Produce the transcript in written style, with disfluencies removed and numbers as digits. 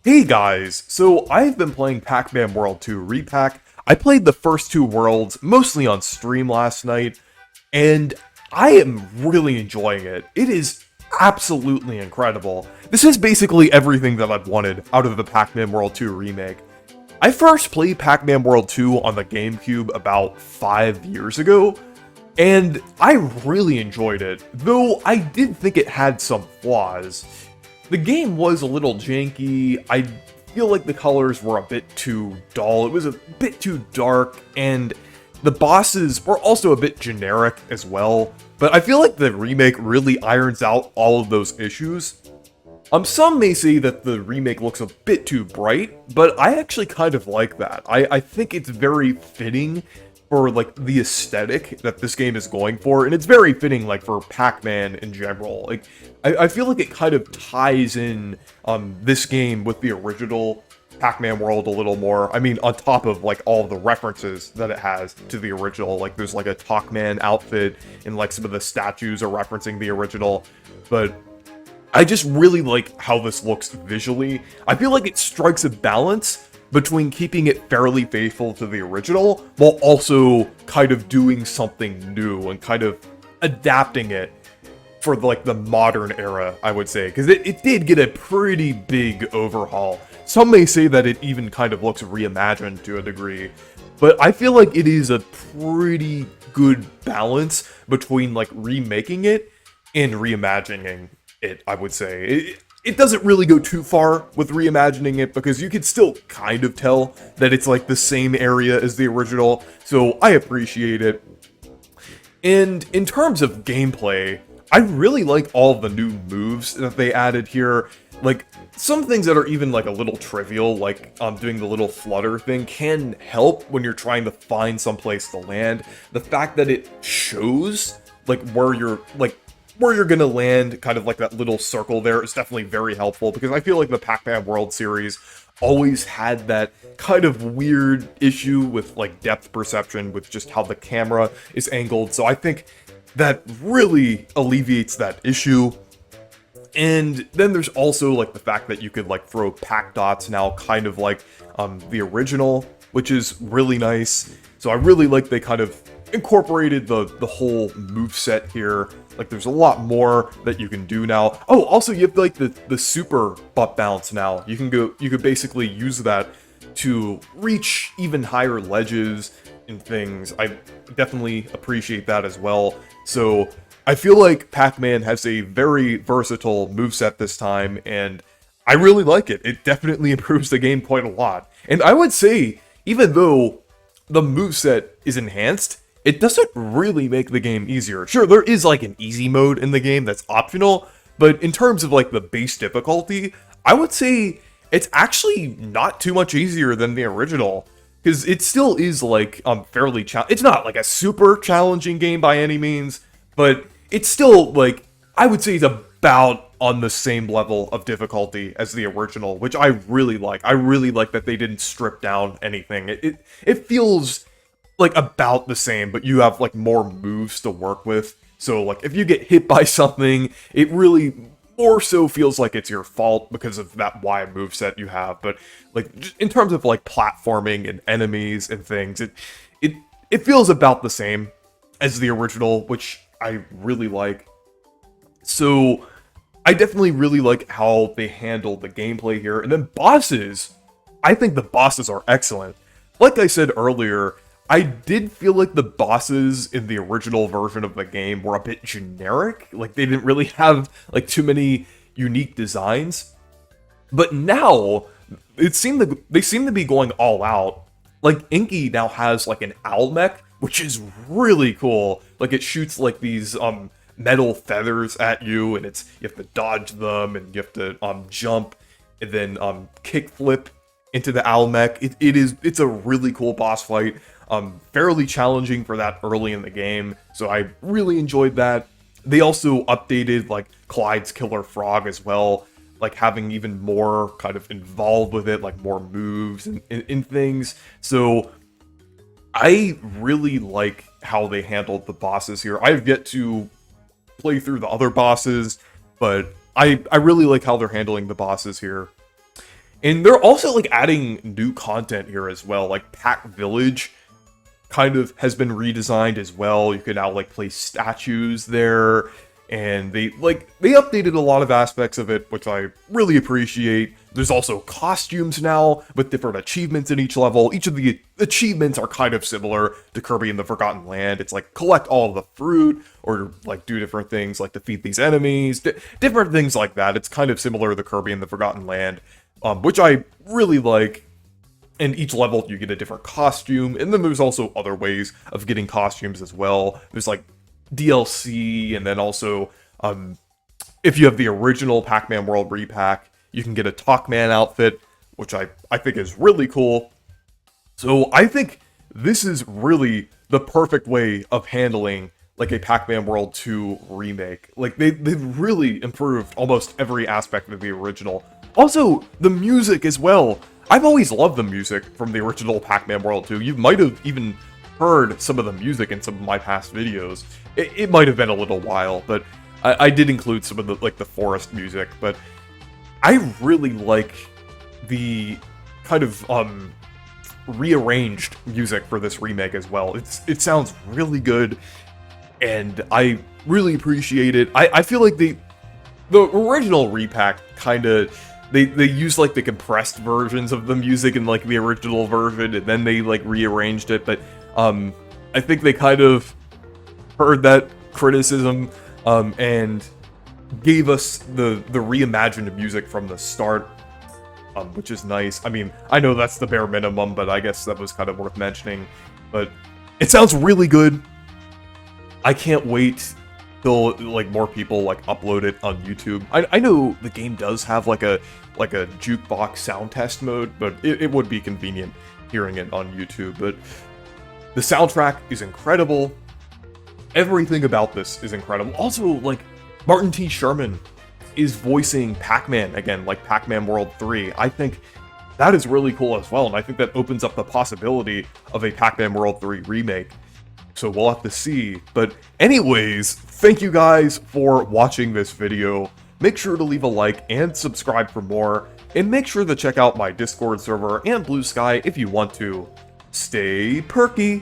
Hey guys, so I've been playing Pac-Man World 2 Re-Pac. I played the first two worlds mostly on stream last night, and I am really enjoying it. It is absolutely incredible. This is basically everything that I've wanted out of the Pac-Man World 2 remake. I first played Pac-Man World 2 on the GameCube about 5 years ago, and I really enjoyed it, though I did think it had some flaws. The game was a little janky. I feel like the colors were a bit too dull. It was a bit too dark, and the bosses were also a bit generic as well. But I feel like the remake really irons out all of those issues. Some may say that the remake looks a bit too bright, but I actually kind of like that. I think it's very fitting for, like, the aesthetic that this game is going for, and it's very fitting, like, for Pac-Man in general. Like, I feel like it kind of ties in, this game with the original Pac-Man world a little more. I mean, on top of, like, all the references that it has to the original. Like, there's, like, a Talkman outfit, and, like, some of the statues are referencing the original, but I just really like how this looks visually. I feel like it strikes a balance between keeping it fairly faithful to the original, while also kind of doing something new and kind of adapting it for, like, the modern era, I would say. Because it did get a pretty big overhaul. Some may say that it even kind of looks reimagined to a degree. But I feel like it is a pretty good balance between, like, remaking it and reimagining it, I would say. It doesn't really go too far with reimagining it, because you can still kind of tell that it's, like, the same area as the original, so I appreciate it. And in terms of gameplay, I really like all the new moves that they added here. Like, some things that are even, like, a little trivial, like doing the little flutter thing, can help when you're trying to find some place to land. The fact that it shows, like, where you're gonna land, kind of like that little circle there, is definitely very helpful, because I feel like the Pac-Man World series always had that kind of weird issue with, like, depth perception with just how the camera is angled, so I think that really alleviates that issue. And then there's also, like, the fact that you could, like, throw Pac dots now, kind of like the original, which is really nice. So I really like they kind of incorporated the whole moveset here. Like, there's a lot more that you can do now. Oh, also you have, like, the super butt bounce now. You could basically use that to reach even higher ledges and things. I definitely appreciate that as well. So I feel like Pac-Man has a very versatile moveset this time, and I really like it. It definitely improves the game quite a lot. And I would say, even though the moveset is enhanced, it doesn't really make the game easier. Sure, there is, like, an easy mode in the game that's optional, but in terms of, like, the base difficulty, I would say it's actually not too much easier than the original, because it still is, like, fairly it's not, like, a super challenging game by any means, but it's still, like, I would say it's about on the same level of difficulty as the original, which I really like. I really like that they didn't strip down anything. It feels like about the same, but you have, like, more moves to work with. So, like, if you get hit by something, it really more so feels like it's your fault because of that wide moveset you have. But, like, just in terms of, like, platforming and enemies and things, it feels about the same as the original, which I really like. So I definitely really like how they handled the gameplay here. And then bosses, I think the bosses are excellent. Like I said earlier, I did feel like the bosses in the original version of the game were a bit generic. Like, they didn't really have, like, too many unique designs. But now, they seem to be going all out. Like, Inky now has, like, an owl mech, which is really cool. Like, it shoots, like, these metal feathers at you, and you have to dodge them, and you have to jump, and then kickflip into the owl mech. It's a really cool boss fight. Fairly challenging for that early in the game, so I really enjoyed that. They also updated, like, Clyde's Killer Frog as well, like, having even more kind of involved with it, like, more moves and things. So I really like how they handled the bosses here. I've yet to play through the other bosses, but I really like how they're handling the bosses here. And they're also like adding new content here as well, like Pac Village kind of has been redesigned as well. You can now like place statues there, and they updated a lot of aspects of it, which I really appreciate. There's also costumes now with different achievements in each level. Each of the achievements are kind of similar to Kirby and the Forgotten Land. It's like collect all of the fruit, or like do different things like defeat these enemies, different things like that. It's kind of similar to Kirby and the Forgotten Land, which I really like. And each level you get a different costume, and then there's also other ways of getting costumes as well. There's like DLC, and then also if you have the original Pac-Man World Re-Pac, you can get a Pac-Man outfit, which I think is really cool. So I think this is really the perfect way of handling like a Pac-Man World 2 remake. Like they've really improved almost every aspect of the original. Also, the music as well. I've always loved the music from the original Pac-Man World 2. You might have even heard some of the music in some of my past videos. It might have been a little while, but I did include some of the like the forest music. But I really like the kind of rearranged music for this remake as well. It sounds really good, and I really appreciate it. I feel like the original Re-Pac kind of they used like the compressed versions of the music in like the original version, and then they like rearranged it. But I think they kind of heard that criticism and gave us the reimagined music from the start, which is nice. I mean, I know that's the bare minimum, but I guess that was kind of worth mentioning. But it sounds really good. I can't wait till like more people like upload it on YouTube. I know the game does have like a jukebox sound test mode, but it would be convenient hearing it on YouTube. But the soundtrack is incredible. Everything about this is incredible. Also, like, Martin T. Sherman is voicing Pac-Man again, like Pac-Man World 3. I think that is really cool as well, and I think that opens up the possibility of a Pac-Man World 3 remake. So we'll have to see. But anyways, thank you guys for watching this video. Make sure to leave a like and subscribe for more, and make sure to check out my Discord server and Blue Sky if you want to. Stay perky!